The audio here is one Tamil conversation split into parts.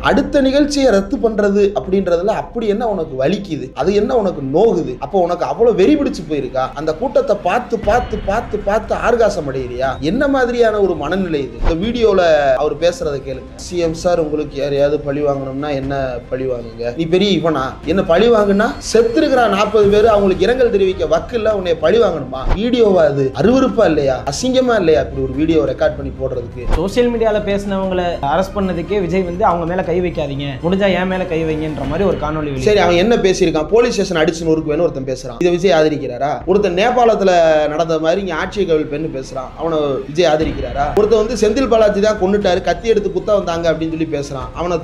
அடுத்த நிகழ்ச்சியை ரத்து பண்றது அப்படின்றதுல அப்படி என்ன உனக்கு வலிக்குது, அது என்ன உனக்கு நோகுது? அப்போ உனக்கு அவ்வளவு வெறி பிடிச்சு போயிருக்கா? அந்த கூட்டத்தை பார்த்து பார்த்து பார்த்து பார்த்து ஆர்காசம் அடையிறியா? என்ன மாதிரியான ஒரு மனநிலை இது? இந்த வீடியோல அவர் பேசுறதை கேளுங்க. சிஎம் சார், உங்களுக்கு யாரையாவது பழி வாங்கணும்னா என்ன பழி வாங்குங்க? நீ பெரிய இவனா? என்ன பழி வாங்குனா செத்துருக்கிற 40 பேர் அவங்களுக்கு இரங்கல் தெரிவிக்க வக்கில்ல, உன்னை பழி வாங்கணுமா? வீடியோவா அது? அருவருப்பா இல்லையா? அசிங்கமா இல்லையா இப்படி ஒரு வீடியோ ரெக்கார்ட் பண்ணி போடுறதுக்கு? சோசியல் மீடியால பேசினவங்களை அரெஸ்ட் பண்ணதுக்கே விஜய் வந்து அவங்க மேல கை வைக்காதீங்க, முடிஞ்சா என் மேல கை வைங்கன்ற மாதிரி ஒரு காணொலி. சரி, அவன் என்ன பேசியிருக்கான்? போலீஸ் ஸ்டேஷன் அடிச்சு நொறுக்கு வேணும் ஒருத்தன் பேசுறான். இதை விஜய் ஆதரிக்கிறாரா? ஒருத்தன் நேபாளத்துல நடந்த மாதிரி இங்க ஆட்சியை கவிழ்ப்பேன்னு பேசுறான், அவனை விஜய் ஆதரிக்கிறாரா? ஒருத்தன் வந்து செந்தில் பாலாஜி தான் கொண்டுட்டாரு, கத்தி எடுத்து குத்த வந்தாங்க அப்படின்னு சொல்லி பேசுறான், அவனை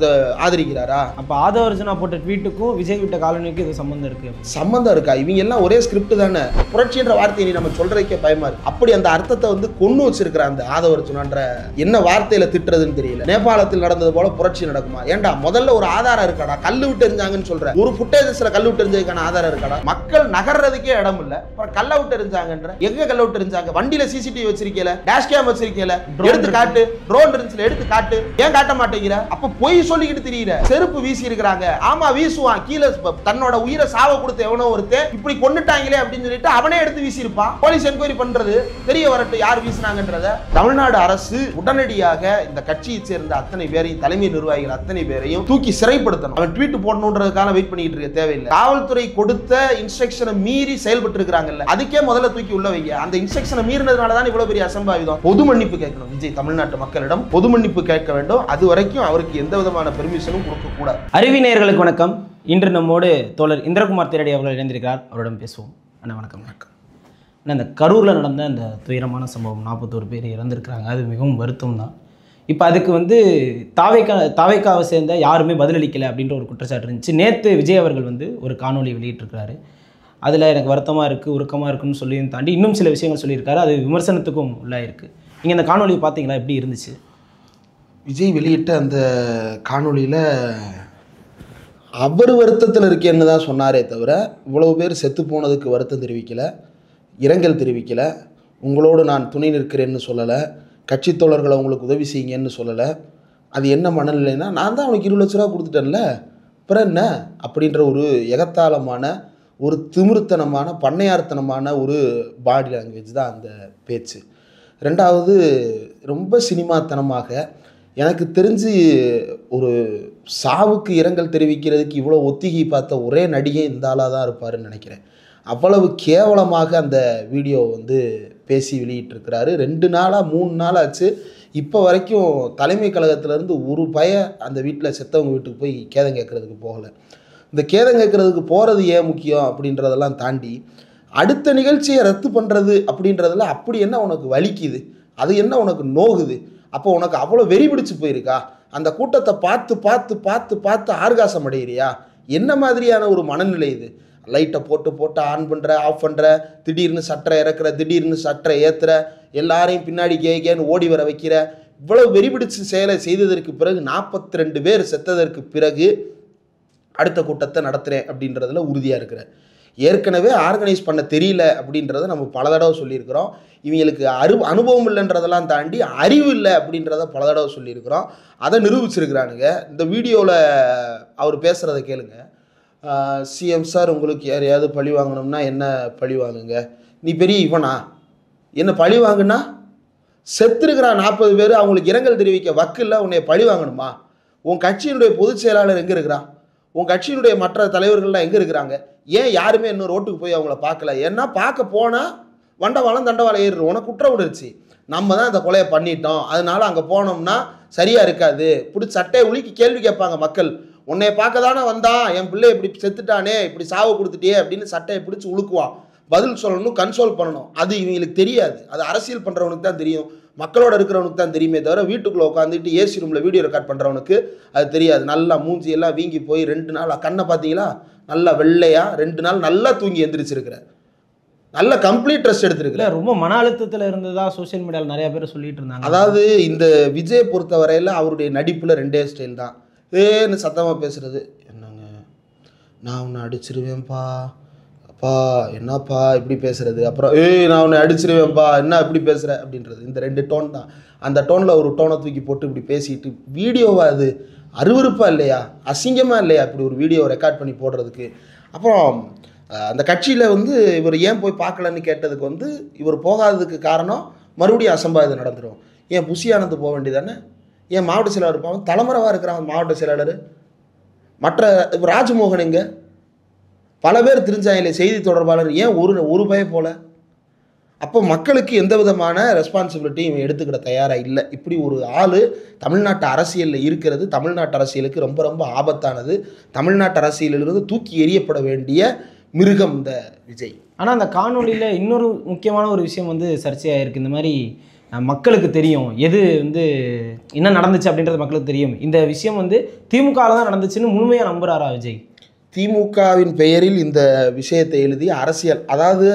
ஆதரிக்கிறாரா? அப்ப ஆதவர்ஜுனா போட்ட ட்வீட்டுக்கும் விஜய் விட்ட காலனிக்கும் இது சம்பந்தம் இருக்கு? சம்பந்தம் இருக்கா? இவங்க எல்லாம் ஒரே ஸ்கிரிப்ட் தானே. புரட்சின்ற வார்த்தையை நம்ம சொல்றதுக்கே பயமா இருக்கு. அப்படி அந்த அர்த்தத்தை வந்து கொண்டு வச்சிருக்கிற அந்த ஆதவர்ஜுனான்ற என்ன வார்த்தையில திட்டுறதுன்னு தெரியல. நேபாளத்தில் நடந்தது போல புரட்சி நடக்குமா? ஏன்டா முதல்ல ஒரு ஆதாரம் இருக்காடா? கல்லு விட்டு எரிஞ்சாங்கன்னு சொல்ற ஒரு புட்டேஜஸ்ல கல்லு விட்டு எரிஞ்சதுக்கான ஆதாரம் இருக்காடா? மக்கள் நகர்றதுக்கே இடம் இல்ல, அப்புறம் கல்ல விட்டு எரிஞ்சாங்கன்ற. எங்க கல்ல விட்டு எரிஞ்சாங்க? வண்டியில சிசிடிவி வச்சிருக்கீல, டேஷ் கேம் வச்சிருக்கீல, எடுத்து காட்டு. ட்ரோன் இருந்துச்சுல, எடுத்து காட்டு. ஏன் காட்ட மாட்டேங்கிற? அப்ப பொய் சொல்லிக்கிட்டு திரியிற. செருப்பு வீசி இருக்காங்க. ஆமா வீசுவான், கீழே தன்னோட உயிரை சாவ கொடுத்து எவனோ ஒருத்தன் இப்படி கொன்னுட்டாங்களே அப்படின்னு சொல்லிட்டு அவனே எடுத்து வீசி இருப்பான். போலீஸ் என்கொயரி பண்றது தெரிய வரட்டும் யார் வீசினாங்கன்றத. தமிழ்நாடு அரசு உடனடியாக இந்த கட்சியை சேர்ந்த அத்தனை பேரையும், தலைமை நிர்வாகிகள் அத்தனை பேரையும் தூக்கி சிறைப்படுத்தணும். அவன் ட்வீட் போடணுன்றதுக்கான வெயிட் பண்ணிட்டு இருக்க தேவையில்லை. காவல்துறை கொடுத்த இன்ஸ்ட்ரக்ஷனை மீறி செயல்பட்டு இருக்காங்கல்ல, அதுக்கே முதல்ல தூக்கி உள்ள வைங்க. அந்த இன்ஸ்ட்ரக்ஷனை மீறினதுனால தான் இவ்வளவு பெரிய அசம்பாவிதம். பொது மன்னிப்பு கேட்கணும் விஜய். தமிழ்நாட்டு மக்களிடம் பொது மன்னிப்பு கேட்க வேண்டும். அது வரைக்கும் அவருக்கு எந்த விதமான பெர்மிஷனும் கொடுக்க கூடாது. அறிவினர்களுக்கு வணக்கம். இன்று நம்மோடு தோழர் இந்திரகுமார் தேரடி அவர்கள் இணைந்திருக்கிறார். அவரிடம் பேசுவோம். அண்ணா வணக்கம். வணக்கம். அந்த கரூரில் நடந்த அந்த துயரமான சம்பவம், 41 பேர் இறந்திருக்கிறாங்க. அது மிகவும் வருத்தம் தான். இப்போ அதுக்கு வந்து தாவேக்காவை சேர்ந்த யாருமே பதிலளிக்கலை அப்படின்ற ஒரு குற்றச்சாட்டு இருந்துச்சு. நேற்று விஜய் அவர்கள் வந்து ஒரு காணொலி வெளியிட்டிருக்கிறாரு. அதில் எனக்கு வருத்தமாக இருக்குது, உருக்கமாக இருக்குன்னு சொல்லியும் தாண்டி இன்னும் சில விஷயங்கள் சொல்லியிருக்காரு. அது விமர்சனத்துக்கும் உள்ளாயிருக்கு. நீங்கள் இந்த காணொலியை பார்த்தீங்களா? எப்படி இருந்துச்சு? விஜய் வெளியிட்ட அந்த காணொலியில் அவர் வருத்தத்தில் இருக்கேன்னு தான் சொன்னாரே தவிர, இவ்வளவு பேர் செத்து போனதுக்கு வருத்தம் தெரிவிக்கலை, இரங்கல் தெரிவிக்கலை, உங்களோடு நான் துணை நிற்கிறேன்னு சொல்லலை, கட்சி தோழர்களை உங்களுக்கு உதவி செய்யுங்கன்னு சொல்லலை. அது என்ன மனநிலைன்னா, நான் தான் அவனுக்கு 20 லட்ச ரூபா கொடுத்துட்டேன்ல, அப்புறம் என்ன அப்படின்ற ஒரு எகத்தாளமான, ஒரு திமிர்த்தனமான, பண்ணையார்த்தனமான ஒரு பாடி லாங்குவேஜ் தான் அந்த பேச்சு. ரெண்டாவது, ரொம்ப சினிமாத்தனமாக, எனக்கு தெரிஞ்சு ஒரு சாவுக்கு இரங்கல் தெரிவிக்கிறதுக்கு இவ்வளோ ஒத்திகை பார்த்த ஒரே நடிகை இந்த ஆளாக தான் இருப்பாருன்னு நினைக்கிறேன். அவ்வளவு கேவலமாக அந்த வீடியோ வந்து பேசி வெளியிட்டிருக்கிறாரு. 2 நாளாக 3 நாள் ஆச்சு. இப்போ வரைக்கும் தலைமை கழகத்திலேருந்து ஒரு அந்த வீட்டில் செத்தவங்க வீட்டுக்கு போய் கேதம் கேட்குறதுக்கு போகலை. இந்த கேதம் கேட்குறதுக்கு போகிறது ஏன் முக்கியம் அப்படின்றதெல்லாம் தாண்டி, அடுத்த நிகழ்ச்சியை ரத்து பண்ணுறது அப்படின்றதுல அப்படி என்ன உனக்கு வலிக்குது, அது என்ன உனக்கு நோகுது? அப்போ உனக்கு அவ்வளோ வெறி பிடிச்சு போயிருக்கா? அந்த கூட்டத்தை பார்த்து பார்த்து பார்த்து பார்த்து ஆர்காசம் அடையிறியா? என்ன மாதிரியான ஒரு மனநிலை இது? லைட்டை போட்டு ஆன் பண்ணுற, ஆஃப் பண்ணுற, திடீர்னு சட்டரை இறக்குற, திடீர்னு சட்டரை ஏற்றுற, எல்லாரையும் பின்னாடி கேன்னு ஓடி வர வைக்கிற, இவ்வளவு வெறி பிடிச்சு செயலை செய்ததற்கு பிறகு, 42 பேர் செத்ததற்கு பிறகு அடுத்த கூட்டத்தை நடத்துகிறேன் அப்படின்றதுல உறுதியாக இருக்கிற. ஏற்கனவே ஆர்கனைஸ் பண்ண தெரியல அப்படின்றத நம்ம பல தடவை சொல்லியிருக்கிறோம். இவங்களுக்கு அனுபவம் இல்லைன்றதெல்லாம் தாண்டி அறிவு இல்லை அப்படின்றத பல தடவை சொல்லியிருக்கிறோம். அதை நிரூபிச்சிருக்கிறானுங்க. இந்த வீடியோவில் அவர் பேசுகிறத கேளுங்க. சிஎம் சார், உங்களுக்கு யாரையாவது பழி வாங்கணும்னா என்ன பழி வாங்குங்க? நீ பெரிய இவனா? என்ன பழி வாங்குனா செத்துருக்கிற 40 பேர் அவங்களுக்கு இரங்கல் தெரிவிக்க வக்கில்ல, உன்னை பழி வாங்கணுமா? உன் கட்சியினுடைய பொதுச் செயலாளர் எங்கே இருக்கிறான்? உன் கட்சியினுடைய மற்ற தலைவர்கள்லாம் எங்கே இருக்கிறாங்க? ஏன் யாருமே இன்னும் ரோட்டுக்கு போய் அவங்கள பார்க்கல? ஏன்னா பார்க்க போனால் வண்டவாளம் தண்டவாளம் ஏறிடும். உனக்கு குற்ற உணர்ச்சி, நம்ம தான் அந்த கொலையை பண்ணிட்டோம், அதனால அங்கே போனோம்னா சரியாக இருக்காது, பிடிச்சி சட்டையை உலுக்கி கேள்வி கேட்பாங்க மக்கள். உன்னைய பார்க்க தானே வந்தான், என் பிள்ளை இப்படி செத்துட்டானே, இப்படி சாவு கொடுத்துட்டே அப்படின்னு சட்டையை பிடிச்சி உழுக்குவான். பதில் சொல்லணும், கன்சோல் பண்ணணும். அது இவங்களுக்கு தெரியாது. அது அரசியல் பண்ணுறவனுக்கு தான் தெரியும், மக்களோட இருக்கிறவனுக்கு தான் தெரியுமே தவிர, வீட்டுக்குள்ளே உட்காந்துட்டு ஏசி ரூமில் வீடியோ ரெக்கார்ட் பண்ணுறவனுக்கு அது தெரியாது. நல்லா மூஞ்சி எல்லாம் வீங்கி போய் 2 நாள் கண்ணை பார்த்தீங்களா நல்லா வெள்ளையாக 2 நாள் நல்லா தூங்கி எந்திரிச்சிருக்கிற, நல்ல கம்ப்ளீட் ரெஸ்ட் எடுத்துருக்குல. ரொம்ப மன அழுத்தத்தில் இருந்ததா சோசியல் மீடியாவில் நிறைய பேர் சொல்லிட்டு இருந்தாங்க. அதாவது இந்த விஜய் பொறுத்த வரையில் அவருடைய நடிப்பில் 2 ஸ்டைல் தான். ஏன்னு சத்தமாக பேசுகிறது, என்னங்க நான் உன்னை அடிச்சிருவேன்ப்பா, பா என்னப்பா இப்படி பேசுறது, அப்புறம் ஏய் நான் உன்னை அடிச்சிருவேன்ப்பா என்ன இப்படி பேசுகிற அப்படின்றது. இந்த 2 டோன் தான். அந்த டோனில் ஒரு டோனை தூக்கி போட்டு இப்படி பேசிட்டு வீடியோவா அது அருவருப்பா இல்லையா, அசிங்கமாக இல்லையா இப்படி ஒரு வீடியோ ரெக்கார்ட் பண்ணி போடுறதுக்கு. அப்புறம் அந்த கட்சியில் வந்து இவர் ஏன் போய் பார்க்கலன்னு கேட்டதுக்கு வந்து இவர் போகாததுக்கு காரணம் மறுபடியும் அசம்பாவிதம் நடந்துடும். ஏன் புஷி ஆனந்த் போக வேண்டியதானே, ஏன் மாவட்ட செயலாளர் இருப்பாங்க, தலைமறைவாக இருக்கிறாங்க மாவட்ட செயலாளர். மற்ற ராஜ்மோகன் எங்க, பல பேர் தெரிஞ்சாங்களே செய்தி தொடர்பாளர், ஏன் ஒரு பய போல. அப்போ மக்களுக்கு எந்த விதமான ரெஸ்பான்சிபிலிட்டி இவன் எடுத்துக்கிட தயாராக இல்லை. இப்படி ஒரு ஆள் தமிழ்நாட்டு அரசியலில் இருக்கிறது தமிழ்நாட்டு அரசியலுக்கு ரொம்ப ரொம்ப ஆபத்தானது. தமிழ்நாட்டு அரசியலிலிருந்து தூக்கி எறியப்பட வேண்டிய மிருகம் இந்த விஜய். ஆனால் அந்த காணொலியில் இன்னொரு முக்கியமான ஒரு விஷயம் வந்து சர்ச்சையாக இருக்குது. இந்த மாதிரி மக்களுக்கு தெரியும் எது வந்து என்ன நடந்துச்சு அப்படின்றது மக்களுக்கு தெரியும். இந்த விஷயம் வந்து திமுகவில் தான் நடந்துச்சுன்னு முழுமையாக நம்புகிறாரா விஜய்? திமுகவின் பெயரில் இந்த விஷயத்தை எழுதி அரசியல், அதாவது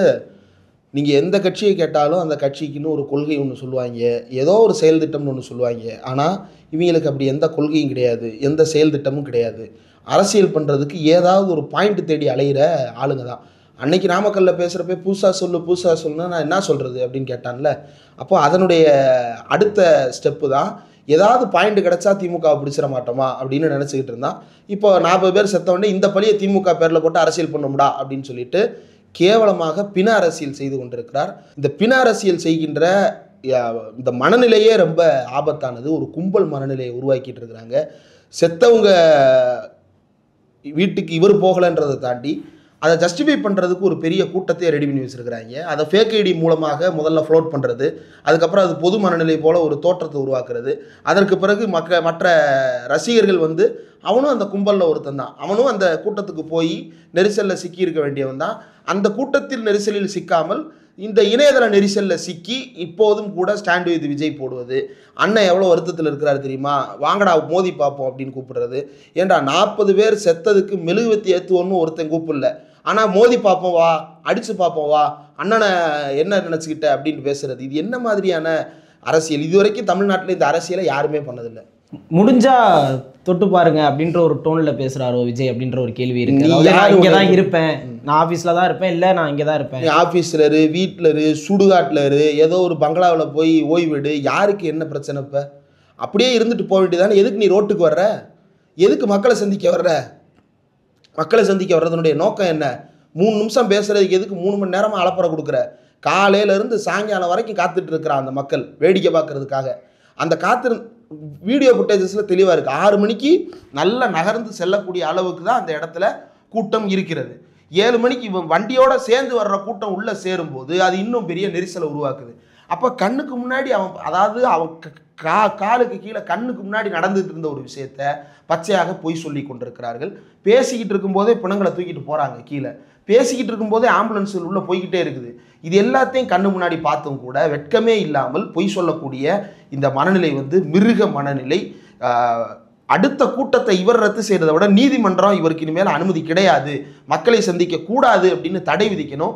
நீங்கள் எந்த கட்சியை கேட்டாலும் அந்த கட்சிக்குன்னு ஒரு கொள்கை ஒன்று சொல்லுவாங்க, ஏதோ ஒரு செயல் திட்டம்னு ஒன்று சொல்லுவாங்க. ஆனால் இவங்களுக்கு அப்படி எந்த கொள்கையும் கிடையாது, எந்த செயல் திட்டமும் கிடையாது. அரசியல் பண்ணுறதுக்கு ஏதாவது ஒரு பாயிண்ட் தேடி அலைகிற ஆளுங்க தான். அன்னைக்கு நாமக்கல்லில் பேசுகிறப்ப புதுசாக சொல்லுன்னா நான் என்ன சொல்கிறது அப்படின்னு கேட்டான்ல. அப்போ அதனுடைய அடுத்த ஸ்டெப்பு தான் ஏதாவது பாயிண்ட் கிடச்சா திமுகவை பிடிச்சிட மாட்டோமா அப்படின்னு நினச்சிக்கிட்டு இருந்தான். இப்போ 40 பேர் செத்தவொடனே இந்த பழியை திமுக பேரில் போட்டு அரசியல் பண்ணும்டா அப்படின்னு சொல்லிட்டு கேவலமாக பிண அரசியல் செய்து கொண்டிருக்கிறார். இந்த பிண அரசியல் செய்கின்ற இந்த மனநிலையே ரொம்ப ஆபத்தானது. ஒரு கும்பல் மனநிலையை உருவாக்கிட்டு இருக்கிறாங்க. செத்தவங்க வீட்டுக்கு இவர் போகலைன்றதை தாண்டி அதை ஜஸ்டிஃபை பண்ணுறதுக்கு ஒரு பெரிய கூட்டத்தையே ரெடி பண்ணி வச்சுருக்கிறாங்க. அதை ஃபேக் ஐடி மூலமாக முதல்ல ஃப்ளோட் பண்ணுறது, அதுக்கப்புறம் அது பொது மனநிலை போல் ஒரு தோற்றத்தை உருவாக்குறது. அதற்கு பிறகு மற்ற ரசிகர்கள் வந்து அவனும் அந்த கும்பலில் ஒருத்தன் தான், அவனும் அந்த கூட்டத்துக்கு போய் நெரிசலில் சிக்கியிருக்க வேண்டியவன் தான். அந்த கூட்டத்தில் நெரிசலில் சிக்காமல் இந்த இணையதள நெரிசலில் சிக்கி இப்போதும் கூட ஸ்டாண்ட் வித் விஜய் போடுவது. அண்ணன் எவ்வளோ வருத்தத்தில் இருக்கிறாரு தெரியுமா, வாங்கடா மோதி பார்ப்போம் அப்படின்னு கூப்பிடுறது. ஏன்டா 40 பேர் செத்ததுக்கு மெழுகுவத்தி ஏற்றுவோன்னு ஒருத்தன் கூப்பிடல, ஆனால் மோதி பார்ப்போம் வா, அடித்து பார்ப்போம் வா, அண்ணனை என்ன நினச்சிக்கிட்ட அப்படின்னு பேசுறது. இது என்ன மாதிரியான அரசியல்? இது வரைக்கும் தமிழ்நாட்டில் இந்த அரசியலை யாருமே பண்ணதில்லை. முடிஞ்சா தொட்டு பாருங்க அப்படின்ற ஒரு டோன்ல பேசுறாரோ விஜய் அப்படின்ற ஒரு கேள்வி இருக்கு. நான் இங்கே தான் இருப்பேன், நான் ஆஃபீஸில் தான் இருப்பேன், இல்லை நான் இங்கே தான் இருப்பேன். ஆஃபீஸில் இரு, வீட்டில் இரு, சுடுகாட்டில் இரு, ஏதோ ஒரு பங்களாவில் போய் ஓய்வெடு, யாருக்கு என்ன பிரச்சனை? இப்போ அப்படியே இருந்துட்டு போக வேண்டியதானே. எதுக்கு நீ ரோட்டுக்கு வர்ற? எதுக்கு மக்களை சந்திக்க வர்ற? மக்களை சந்திக்க வர்றதுனுடைய நோக்கம் என்ன? 3 நிமிஷம் பேசுறதுக்கு எதுக்கு 3 மணி நேரமாக அலப்பறை கொடுக்குற? காலையிலேருந்து சாயங்காலம் வரைக்கும் காத்துட்டு இருக்கிறான் அந்த மக்கள் வேடிக்கை பார்க்கறதுக்காக. அந்த வீடியோ ஃபுட்டேஜஸில் தெளிவாக இருக்குது. 6 மணிக்கு நல்லா நகர்ந்து செல்லக்கூடிய அளவுக்கு தான் அந்த இடத்துல கூட்டம் இருக்கிறது. 7 மணிக்கு இவன் வண்டியோடு சேர்ந்து வர்ற கூட்டம் உள்ளே சேரும்போது அது இன்னும் பெரிய நெரிசலை உருவாக்குது. அப்போ கண்ணுக்கு முன்னாடி அவன் காலுக்கு கீழே கண்ணுக்கு முன்னாடி நடந்துகிட்டு இருந்த ஒரு விஷயத்த பச்சையாக பொய் சொல்லி கொண்டிருக்கிறார்கள். பேசிக்கிட்டு இருக்கும்போதே பிணங்களை தூக்கிட்டு போகிறாங்க கீழே, பேசிக்கிட்டு இருக்கும்போதே ஆம்புலன்ஸில் உள்ளே போய்கிட்டே இருக்குது. இது எல்லாத்தையும் கண்ணு முன்னாடி பார்த்தும் கூட வெட்கமே இல்லாமல் பொய் சொல்லக்கூடிய இந்த மனநிலை வந்து மிருக மனநிலை. அடுத்த கூட்டத்தை இவர் ரத்து செய்கிறத விட நீதிமன்றம் இவருக்கு இனிமேல் அனுமதி கிடையாது, மக்களை சந்திக்க கூடாது அப்படின்னு தடை விதிக்கணும்.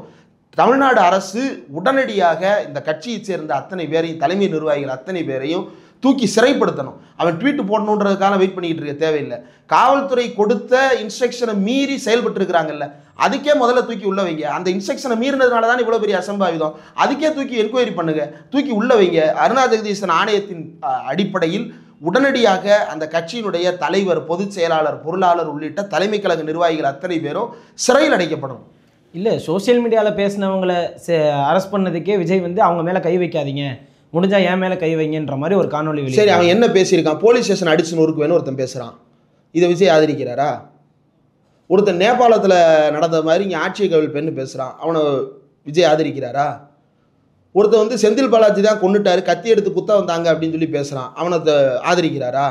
தமிழ்நாடு அரசு உடனடியாக இந்த கட்சியை சேர்ந்த அத்தனை பேரையும், தலைமை நிர்வாகிகள் அத்தனை பேரையும் தூக்கி சிறைப்படுத்தணும். அவன் ட்வீட் போடணுன்றதுக்காக வெயிட் பண்ணிக்கிட்டு இருக்க தேவையில்லை. காவல்துறை கொடுத்த இன்ஸ்ட்ரக்ஷனை மீறி செயல்பட்டு இருக்கிறாங்கல்ல, அதுக்கே முதல்ல தூக்கி உள்ள வைங்க. அந்த இன்ஸ்ட்ரக்ஷனை மீறினதுனால தான் இவ்வளோ பெரிய அசம்பாவிதம். அதுக்கே தூக்கி என்கொயரி பண்ணுங்க, தூக்கி உள்ள வைங்க. அருணா ஜெகதீசன் ஆணையத்தின் அடிப்படையில் உடனடியாக அந்த கட்சியினுடைய தலைவர், பொதுச் செயலாளர், பொருளாளர் உள்ளிட்ட தலைமை கழக நிர்வாகிகள் அத்தனை பேரும் சிறையில் அடைக்கப்படும். இல்லை, சோசியல் மீடியாவில் பேசினவங்களை அரெஸ்ட் பண்ணதுக்கே விஜய் வந்து அவங்க மேலே கை வைக்காதீங்க, முடிஞ்சால் என் மேலே கை வைங்கன்ற மாதிரி ஒரு காணொலி. சரி, அவன் என்ன பேசியிருக்கான்? போலீஸ் ஸ்டேஷன் அடிச்சு நொறுக்கு வேணும் ஒருத்தன் பேசுகிறான். இதை விஜய் ஆதரிக்கிறாரா? ஒருத்தன் நேபாளத்தில் நடந்த மாதிரி இங்கே ஆட்சியை கவிழ் பெண்ணு பேசுகிறான், அவனை விஜய் ஆதரிக்கிறாரா? ஒருத்தன் வந்து செந்தில் பாலாஜி தான் கொண்டுட்டாரு, கத்தி எடுத்து குத்த வந்தாங்க அப்படின்னு சொல்லி பேசுகிறான், அவனை ஆதரிக்கிறாரா?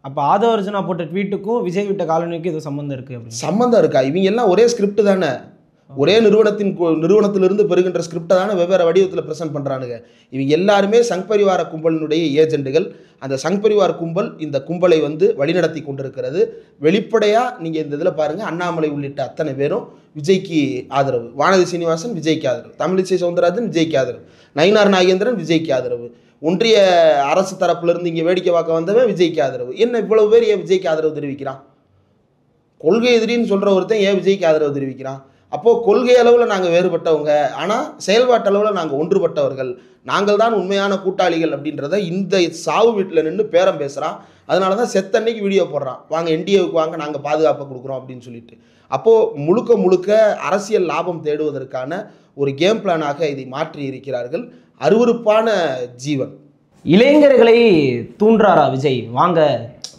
அப்போ ஆதவர்ஜனா போட்ட ட்வீட்டுக்கும் விஜய் விட்ட காலனிக்கும் இது சம்மந்தம் இருக்குது அப்படின்னு சம்மந்தம் இருக்கா? இவங்க எல்லாம் ஒரே ஸ்கிரிப்ட் தானே, ஒரே நிறுவனத்திலிருந்து பெறுகின்ற ஸ்கிரிப்டை தானே வெவ்வேறு வடிவத்தில் ப்ரெசென்ட் பண்ணுறானுங்க. இவங்க எல்லாருமே சங் பரிவார கும்பலினுடைய ஏஜெண்டுகள். அந்த சங் பரிவார கும்பல் இந்த கும்பலை வந்து வழிநடத்தி கொண்டிருக்கிறது. வெளிப்படையாக நீங்கள் இந்த இதில் பாருங்கள், அண்ணாமலை உள்ளிட்ட அத்தனை பேரும் விஜய்க்கு ஆதரவு, வானதி சீனிவாசன் விஜய்க்கு ஆதரவு, தமிழிசை சவுந்தரராஜன் விஜய்க்கு ஆதரவு, நயினார் நாகேந்திரன் விஜய்க்கு ஆதரவு, ஒன்றிய அரசு தரப்புலேருந்து இங்கே வேடிக்கை பார்க்க வந்தவன் விஜய்க்கு ஆதரவு. என்ன இவ்வளவு பேர் ஏன் விஜய்க்கு ஆதரவு தெரிவிக்கிறான்? கொள்கை எதிரின்னு சொல்கிற ஒருத்தன் ஏன் விஜய்க்கு ஆதரவு தெரிவிக்கிறான்? அப்போது கொள்கை அளவில் நாங்கள் வேறுபட்டவங்க, ஆனால் செயல்பாட்டு அளவில் நாங்கள் ஒன்றுபட்டவர்கள், நாங்கள் தான் உண்மையான கூட்டாளிகள் அப்படின்றத இந்த சாவு வீட்டில் நின்று பேரம் பேசுகிறான். அதனால தான் செத்தன்னைக்கு வீடியோ போடுறான், வாங்க என்டிஏவுக்கு வாங்க, நாங்கள் பாதுகாப்பை கொடுக்குறோம் அப்படின்னு சொல்லிட்டு. அப்போது முழுக்க முழுக்க அரசியல் லாபம் தேடுவதற்கான ஒரு கேம் பிளானாக இதை மாற்றி இருக்கிறார்கள். அருவருப்பான ஜீவன். இளைஞர்களை தூண்டுறாரா விஜய்? வாங்க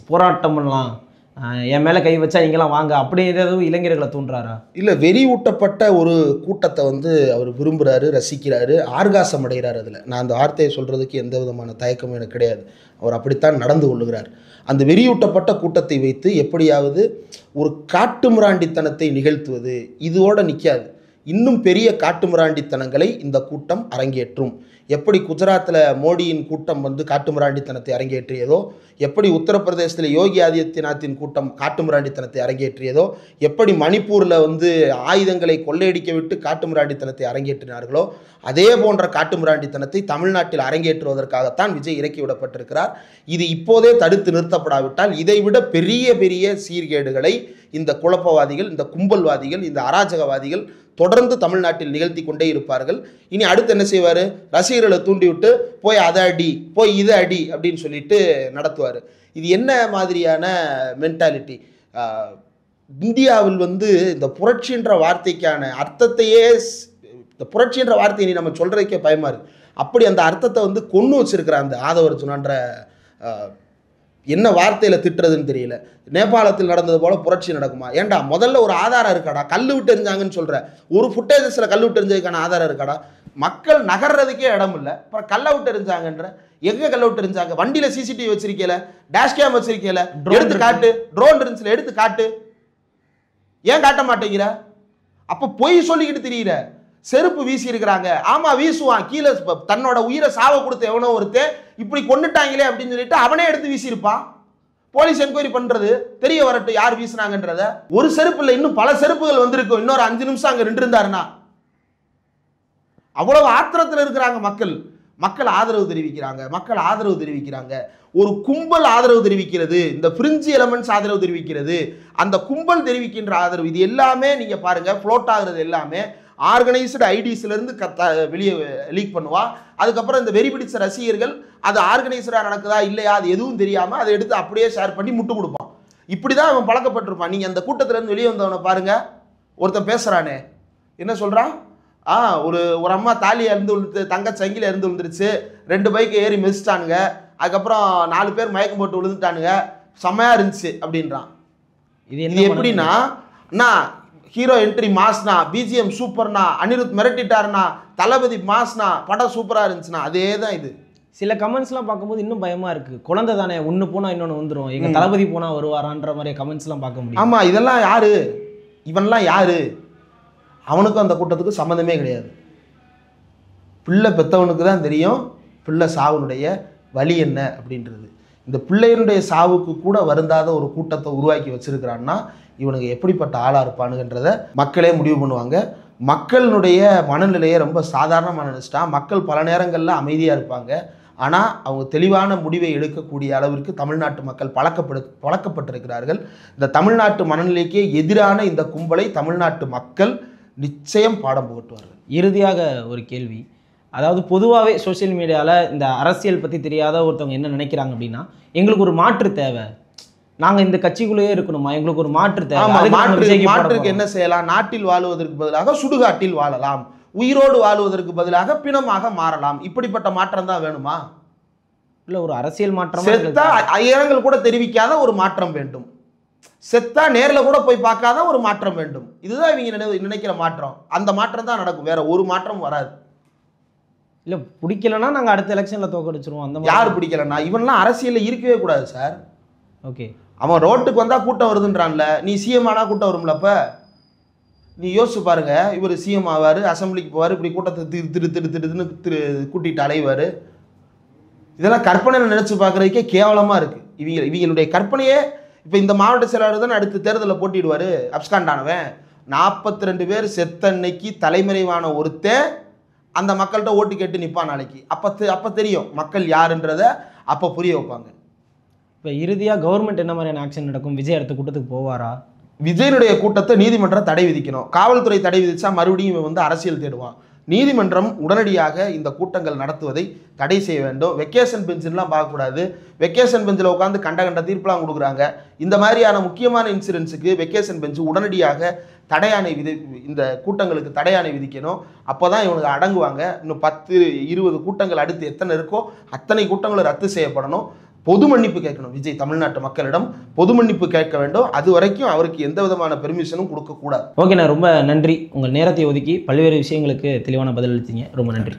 போராட்டம் பண்ணலாம், என் மேலே கை வச்சா நீங்களாம் வாங்க, அப்படி ஏதாவது இளைஞர்களை தூண்டுறாரா? இல்லை, வெறியூட்டப்பட்ட ஒரு கூட்டத்தை அவர் விரும்புகிறாரு, ரசிக்கிறாரு, ஆர்காசம் அடைகிறார். அதில் நான் அந்த வார்த்தையை சொல்கிறதுக்கு எந்த விதமான தயக்கமும் எனக்கு கிடையாது. அவர் அப்படித்தான் நடந்து கொள்ளுகிறார். அந்த வெறியூட்டப்பட்ட கூட்டத்தை வைத்து எப்படியாவது ஒரு காட்டுமிராண்டித்தனத்தை நிகழ்த்துவது இதோடு நிற்காது. இன்னும் பெரிய காட்டுமிராண்டித்தனங்களை இந்த கூட்டம் அரங்கேற்றும். எப்படி குஜராத்தில் மோடியின் கூட்டம் காட்டுமிராண்டித்தனத்தை அரங்கேற்றியதோ, எப்படி உத்தரப்பிரதேசத்தில் யோகி ஆதித்யநாத்தின் கூட்டம் காட்டுமிராண்டித்தனத்தை அரங்கேற்றியதோ, எப்படி மணிப்பூரில் ஆயுதங்களை கொள்ளையடிக்க விட்டு காட்டுமிராண்டித்தனத்தை அரங்கேற்றினார்களோ, அதே போன்ற காட்டுமிராண்டித்தனத்தை தமிழ்நாட்டில் அரங்கேற்றுவதற்காகத்தான் விஜய் இறக்கிவிடப்பட்டிருக்கிறார். இது இப்போதே தடுத்து நிறுத்தப்படாவிட்டால் இதைவிட பெரிய பெரிய சீர்கேடுகளை இந்த குழப்பவாதிகள், இந்த கும்பல்வாதிகள், இந்த அராஜகவாதிகள் தொடர்ந்து தமிழ்நாட்டில் நிகழ்த்தி கொண்டே இருப்பார்கள். இனி அடுத்து என்ன செய்வார்? ரசிகர்களை தூண்டிவிட்டு போய் அதை அடி, போய் இதை அடி அப்படின்னு சொல்லிட்டு நடத்துவார். இது என்ன மாதிரியான மென்டாலிட்டி? இந்தியாவில் இந்த புரட்சின்ற வார்த்தைக்கான அர்த்தத்தையே, இந்த புரட்சின்ற வார்த்தையை நீ நம்ம சொல்கிறதுக்கே பயமாக இருக்குது. அப்படி அந்த அர்த்தத்தை கொண்டு வச்சிருக்கிற அந்த ஆதவர்ஜுனான்ற என்ன வார்த்தையில் திட்டுறதுன்னு தெரியல. நேபாளத்தில் நடந்தது போல புரட்சி நடக்குமா? ஏண்டா முதல்ல ஒரு ஆதாரம் இருக்காடா? கல் விட்டு எரிஞ்சாங்கன்னு சொல்கிற ஒரு ஃபுட்டேஜஸில் கல் விட்டு எரிஞ்சதுக்கான ஆதாரம் இருக்காடா? மக்கள் நகர்றதுக்கே இடம் இல்லை, அப்புறம் கல்லை விட்டு எரிஞ்சாங்கன்ற. எங்கே கல்லை விட்டு எரிஞ்சாங்க? வண்டியில் சிசிடிவி வச்சிருக்கல, டேஷ் கேம் வச்சிருக்கல, எடுத்து காட்டு. ட்ரோன் இருந்துச்சுல, எடுத்து காட்டு. ஏன் காட்ட மாட்டேங்கிற? அப்போ பொய் சொல்லிக்கிட்டு திரியிற. செருப்பு வீசி இருக்கிறாங்க, ஆமா வீசுவான், கீழே தன்னோட உயிரை சாவ கொடுத்த எவனோ ஒருத்தன் இப்படி கொண்டுட்டாங்களே அப்படின்னு சொல்லிட்டு அவனே எடுத்து வீசியிருப்பான். போலீஸ் என்கொயரி பண்றது தெரிய வரட்டும் யார் வீசினாங்கன்றத. ஒரு செருப்பு இல்லை, இன்னும் பல செருப்புகள் வந்திருக்கும். இன்னொரு 5 நிமிஷம் அங்க நின்று இருந்தாருன்னா. அவ்வளவு ஆத்திரத்தில் இருக்கிறாங்க மக்கள். மக்கள் ஆதரவு தெரிவிக்கிறாங்க. ஒரு கும்பல் ஆதரவு தெரிவிக்கிறது, இந்த பிரிஞ்சு எலமெண்ட்ஸ் ஆதரவு தெரிவிக்கிறது, அந்த கும்பல் தெரிவிக்கின்ற ஆதரவு. இது எல்லாமே நீங்க பாருங்க, ஃப்ளோட் ஆகுறது எல்லாமே ஆர்கனைஸ்டு ஐடிஸ்லேருந்து வெளியே லீக் பண்ணுவா. அதுக்கப்புறம் இந்த வெறி பிடிச்ச ரசிகர்கள் அது ஆர்கனைஸ்டாக நடக்குதா இல்லையா அது எதுவும் தெரியாமல் அதை எடுத்து அப்படியே ஷேர் பண்ணி முட்டு கொடுப்பான். இப்படி தான் அவன் பழக்கப்பட்டிருப்பான். நீங்கள் அந்த கூட்டத்திலேருந்து வெளியே வந்தவனை பாருங்கள். ஒருத்தன் பேசுகிறானே, என்ன சொல்கிறான்? ஒரு அம்மா தாலி இருந்து விழுந்து, தங்க சங்கில இருந்து விழுந்துருச்சு, 2 பைக்கை ஏறி மிதிச்சிட்டானுங்க, அதுக்கப்புறம் 4 பேர் மயக்கம் போட்டு விழுந்துட்டானுங்க, செம்மையாக இருந்துச்சு அப்படின்றான். இது எப்படின்னா, அண்ணா ஹீரோ என்ட்ரி மாஸ்னா, பிஜிஎம் சூப்பர்னா, அனிருத் மிரட்டிட்டாருனா, தளபதி மாஸ்னா, படம் சூப்பராக இருந்துச்சுன்னா, அதே தான் இது. சில கமெண்ட்ஸ்லாம் பார்க்கும்போது இன்னும் பயமாக இருக்குது. குழந்தை தானே, ஒன்று போனால் இன்னொன்று வந்துடும், எங்கள் தளபதி போனால் வருவாரான்ற மாதிரி கமெண்ட்ஸ்லாம் பார்க்க முடியும். ஆமாம், இதெல்லாம் யாரு? இவன்லாம் யாரு? அவனுக்கும் அந்த கூட்டத்துக்கு சம்மந்தமே கிடையாது. பிள்ளை பெற்றவனுக்கு தான் தெரியும் பிள்ளை சாவுனுடைய வலி என்ன அப்படின்றது. இந்த பிள்ளையினுடைய சாவுக்கு கூட வருந்தாத ஒரு கூட்டத்தை உருவாக்கி வச்சிருக்கிறான்னா இவனுக்கு எப்படிப்பட்ட ஆளாக இருப்பானுன்றதை மக்களே முடிவு பண்ணுவாங்க. மக்களினுடைய மனநிலையை ரொம்ப சாதாரணமாக நினச்சிட்டா மக்கள் பல நேரங்களில் அமைதியாக இருப்பாங்க. ஆனால் அவங்க தெளிவான முடிவை எடுக்கக்கூடிய அளவிற்கு தமிழ்நாட்டு மக்கள் பழக்கப்பட்டிருக்கிறார்கள். இந்த தமிழ்நாட்டு மனநிலைக்கு எதிரான இந்த கும்பலை தமிழ்நாட்டு மக்கள் நிச்சயம் பாடம் புகட்டுவார்கள். இறுதியாக ஒரு கேள்வி, அதாவது பொதுவாகவே சோசியல் மீடியாவில் இந்த அரசியல் பற்றி தெரியாத ஒருத்தவங்க என்ன நினைக்கிறாங்க அப்படின்னா, எங்களுக்கு ஒரு மாற்று தேவை, நாங்கள் இந்த கட்சிக்குள்ளேயே இருக்கணுமா, எங்களுக்கு ஒரு மாற்று தேவை. மாற்றுக்கு என்ன செய்யலாம்? நாட்டில் வாழுவதற்கு பதிலாக சுடுகாட்டில் வாழலாம், உயிரோடு வாழுவதற்கு பதிலாக பிணமாக மாறலாம். இப்படிப்பட்ட மாற்றம் தான் வேணுமா? இல்லை, ஒரு அரசியல் மாற்றம். செத்தா இரங்கல் கூட தெரிவிக்காத ஒரு மாற்றம் வேண்டும். செத்தா நேரில் கூட போய் பார்க்காத ஒரு மாற்றம் வேண்டும். இதுதான் இவங்க நினைக்கிற மாற்றம். அந்த மாற்றம் தான் நடக்கும், வேற ஒரு மாற்றம் வராது. இல்லை, பிடிக்கலன்னா நாங்கள் அடுத்த எலெக்ஷனில் தோக்கடிச்சிருவோம். அந்த யார் பிடிக்கலன்னா? இவன்லாம் அரசியலில் இருக்கவே கூடாது சார். ஓகே, அவன் ரோட்டுக்கு வந்தால் கூட்டம் வருதுன்றான்ல, நீ சிஎம் ஆனால் கூட்டம் வரும்ல. அப்போ நீ யோசிச்சு பாருங்க, இவர் சிஎம் ஆவார், அசம்பிளிக்கு போவார், இப்படி கூட்டத்தை திடுன்னு கூட்டிகிட்டு அலைவார். இதெல்லாம் கற்பனையில் நினச்சி பார்க்குறதுக்கே கேவலமாக இருக்குது. இவங்களுடைய கற்பனையே. இப்போ இந்த மாவட்ட செயலாளர் தான் அடுத்த தேர்தலில் போட்டிடுவார், அப்ஸ்காண்டானவன். 42 பேர் செத்த அன்னைக்கு தலைமறைவான ஒருத்தன் அந்த மக்கள்கிட்ட ஓட்டு கேட்டு நிற்பான் நாளைக்கு. அப்போ தெரியும் மக்கள் யாருன்றதை அப்போ புரிய வைப்பாங்க. இப்போ இறுதியாக கவர்மெண்ட் என்ன மாதிரியான ஆக்ஷன் நடக்கும்? விஜய் அடுத்த கூட்டத்துக்கு போவாரா? விஜயனுடைய கூட்டத்தை நீதிமன்றம் தடை விதிக்கணும். காவல்துறை தடை விதிச்சா மறுபடியும் இவன் வந்து அரசியல் தேடுவான். நீதிமன்றம் உடனடியாக இந்த கூட்டங்கள் நடத்துவதை தடை செய்ய வேண்டும். வெக்கேஷன் பெஞ்சுலாம் பார்க்கக்கூடாது. வெக்கேஷன் பெஞ்சில் உட்காந்து கண்ட தீர்ப்புலாம் கொடுக்குறாங்க. இந்த மாதிரியான முக்கியமான இன்சிடென்ட்ஸுக்கு வெக்கேஷன் பெஞ்சு உடனடியாக தடையாணை இந்த கூட்டங்களுக்கு தடையாணை விதிக்கணும். அப்போ தான் இவனுக்கு அடங்குவாங்க. இன்னும் 10-20 கூட்டங்கள் அடுத்து எத்தனை இருக்கோ அத்தனை கூட்டங்களும் ரத்து செய்யப்படணும். பொது மன்னிப்பு கேட்கணும். விஜய் தமிழ்நாட்டு மக்களிடம் பொது மன்னிப்பு கேட்க வேண்டும். அது வரைக்கும் அவருக்கு எந்த விதமான பெர்மிஷனும் கொடுக்கக்கூடாது. ஓகேண்ணா, ரொம்ப நன்றி. உங்கள் நேரத்தை ஒதுக்கி பல்வேறு விஷயங்களுக்கு தெளிவான பதில் அளித்தீங்க. ரொம்ப நன்றி.